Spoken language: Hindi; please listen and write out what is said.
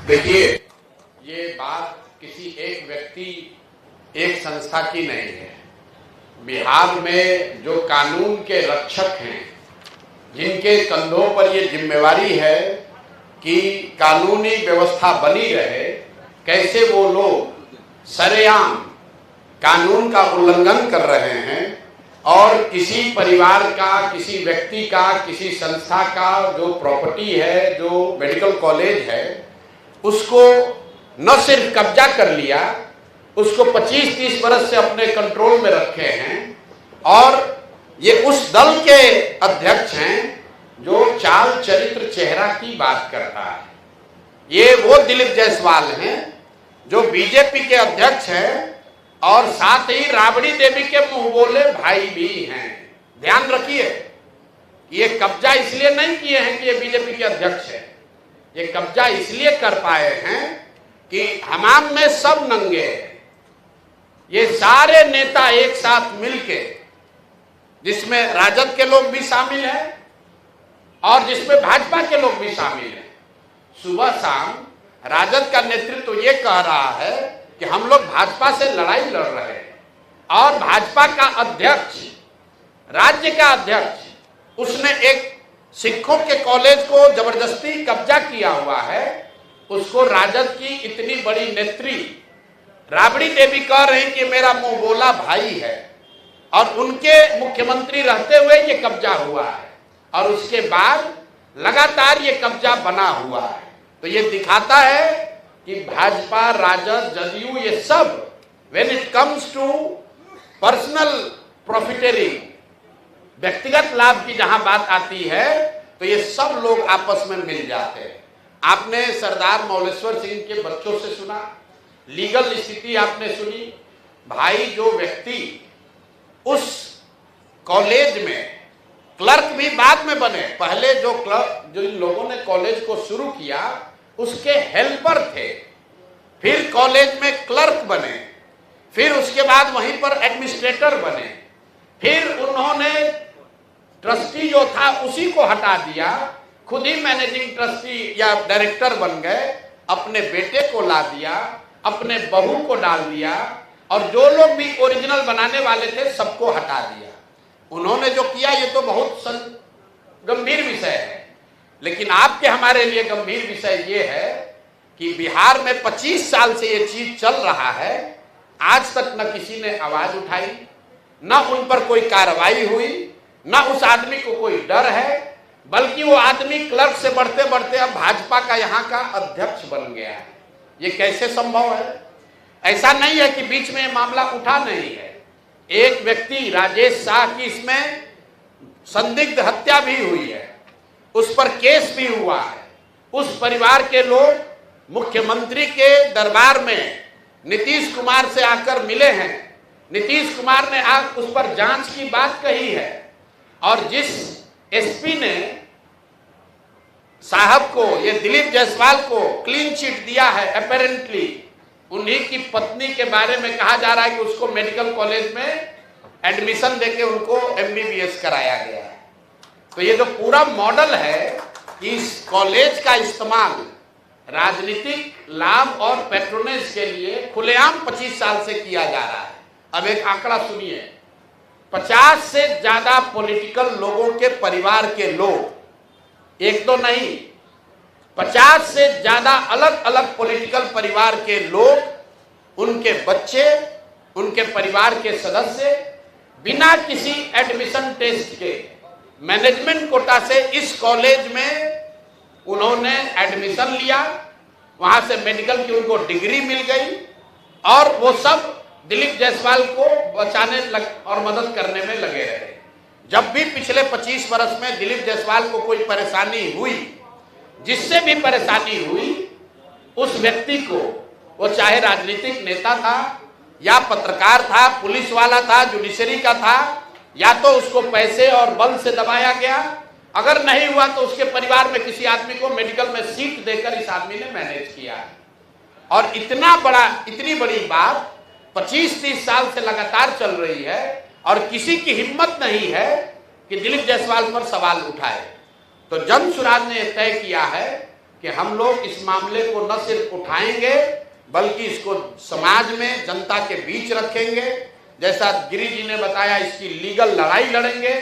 देखिए, ये बात किसी एक व्यक्ति, एक संस्था की नहीं है। बिहार में जो कानून के रक्षक हैं, जिनके कंधों पर ये जिम्मेवारी है कि कानूनी व्यवस्था बनी रहे, कैसे वो लोग सरेआम कानून का उल्लंघन कर रहे हैं और किसी परिवार का, किसी व्यक्ति का, किसी संस्था का जो प्रॉपर्टी है, जो मेडिकल कॉलेज है, उसको न सिर्फ कब्जा कर लिया, उसको 25-30 वर्ष से अपने कंट्रोल में रखे हैं। और ये उस दल के अध्यक्ष हैं जो चाल चरित्र चेहरा की बात करता है। ये वो दिलीप जायसवाल हैं जो बीजेपी के अध्यक्ष हैं और साथ ही राबड़ी देवी के मुंह बोले भाई भी हैं। ध्यान रखिए, ये कब्जा इसलिए नहीं किए हैं कि ये बीजेपी के अध्यक्ष हैं। ये कब्जा इसलिए कर पाए हैं कि हमाम में सब नंगे हैं। ये सारे नेता एक साथ मिलके, जिसमें राजद के लोग भी शामिल हैं और जिसमें भाजपा के लोग भी शामिल हैं, सुबह शाम राजद का नेतृत्व ये कह रहा है कि हम लोग भाजपा से लड़ाई लड़ रहे हैं और भाजपा का अध्यक्ष, राज्य का अध्यक्ष, उसने एक सिखों के कॉलेज को जबरदस्ती कब्जा किया हुआ है। उसको राजद की इतनी बड़ी नेत्री राबड़ी देवी कह रही कि मेरा मुंह बोला भाई है और उनके मुख्यमंत्री रहते हुए ये कब्जा हुआ है और उसके बाद लगातार ये कब्जा बना हुआ है। तो ये दिखाता है कि भाजपा, राजद, जदयू, ये सब when it comes to personal profiteering, व्यक्तिगत लाभ की जहां बात आती है तो ये सब लोग आपस में मिल जाते हैं। आपने सरदार मौलेश्वर सिंह के बच्चों से सुना, लीगल स्थिति आपने सुनी। भाई, जो व्यक्ति उस कॉलेज में क्लर्क भी बाद में बने, पहले जो इन लोगों ने कॉलेज को शुरू किया उसके हेल्पर थे, फिर कॉलेज में क्लर्क बने, फिर उसके बाद वहीं पर एडमिनिस्ट्रेटर बने, फिर उन्होंने ट्रस्टी जो था उसी को हटा दिया, खुद ही मैनेजिंग ट्रस्टी या डायरेक्टर बन गए, अपने बेटे को ला दिया, अपने बहू को डाल दिया और जो लोग भी ओरिजिनल बनाने वाले थे सबको हटा दिया। उन्होंने जो किया ये तो बहुत गंभीर विषय है, लेकिन आपके हमारे लिए गंभीर विषय ये है कि बिहार में 25 साल से ये चीज चल रहा है, आज तक न किसी ने आवाज उठाई, न उन पर कोई कार्रवाई हुई, न उस आदमी को कोई डर है, बल्कि वो आदमी क्लर्क से बढ़ते बढ़ते अब भाजपा का यहाँ का अध्यक्ष बन गया है। ये कैसे संभव है? ऐसा नहीं है कि बीच में मामला उठा नहीं है। एक व्यक्ति राजेश शाह की इसमें संदिग्ध हत्या भी हुई है, उस पर केस भी हुआ है। उस परिवार के लोग मुख्यमंत्री के दरबार में नीतीश कुमार से आकर मिले हैं। नीतीश कुमार ने उस पर जांच की बात कही है और जिस एसपी ने साहब को, ये दिलीप जायसवाल को क्लीन चिट दिया है, अपेरेंटली उन्हीं की पत्नी के बारे में कहा जा रहा है कि उसको मेडिकल कॉलेज में एडमिशन देके उनको MBBS कराया गया है। तो ये जो पूरा मॉडल है कि इस कॉलेज का इस्तेमाल राजनीतिक लाभ और पैट्रोनेज के लिए खुलेआम 25 साल से किया जा रहा है। अब एक आंकड़ा सुनिए, 50 से ज्यादा पॉलिटिकल लोगों के परिवार के लोग, एक तो नहीं, 50 से ज्यादा अलग अलग पॉलिटिकल परिवार के लोग, उनके बच्चे, उनके परिवार के सदस्य बिना किसी एडमिशन टेस्ट के मैनेजमेंट कोटा से इस कॉलेज में उन्होंने एडमिशन लिया, वहां से मेडिकल की उनको डिग्री मिल गई और वो सब दिलीप जायसवाल को बचाने और मदद करने में लगे रहे। जब भी पिछले 25 वर्ष में दिलीप जायसवाल को कोई परेशानी हुई, जिससे भी परेशानी हुई, उस व्यक्ति को, वो चाहे राजनीतिक नेता था या पत्रकार था, पुलिस वाला था, जुडिशरी का था, या तो उसको पैसे और बल से दबाया गया, अगर नहीं हुआ तो उसके परिवार में किसी आदमी को मेडिकल में सीट देकर इस आदमी ने मैनेज किया। और इतनी बड़ी बात 25-30 साल से लगातार चल रही है और किसी की हिम्मत नहीं है कि दिलीप जायसवाल पर सवाल उठाए। तो जन सुराज ने तय किया है कि हम लोग इस मामले को न सिर्फ उठाएंगे बल्कि इसको समाज में जनता के बीच रखेंगे। जैसा गिरी जी ने बताया, इसकी लीगल लड़ाई लड़ेंगे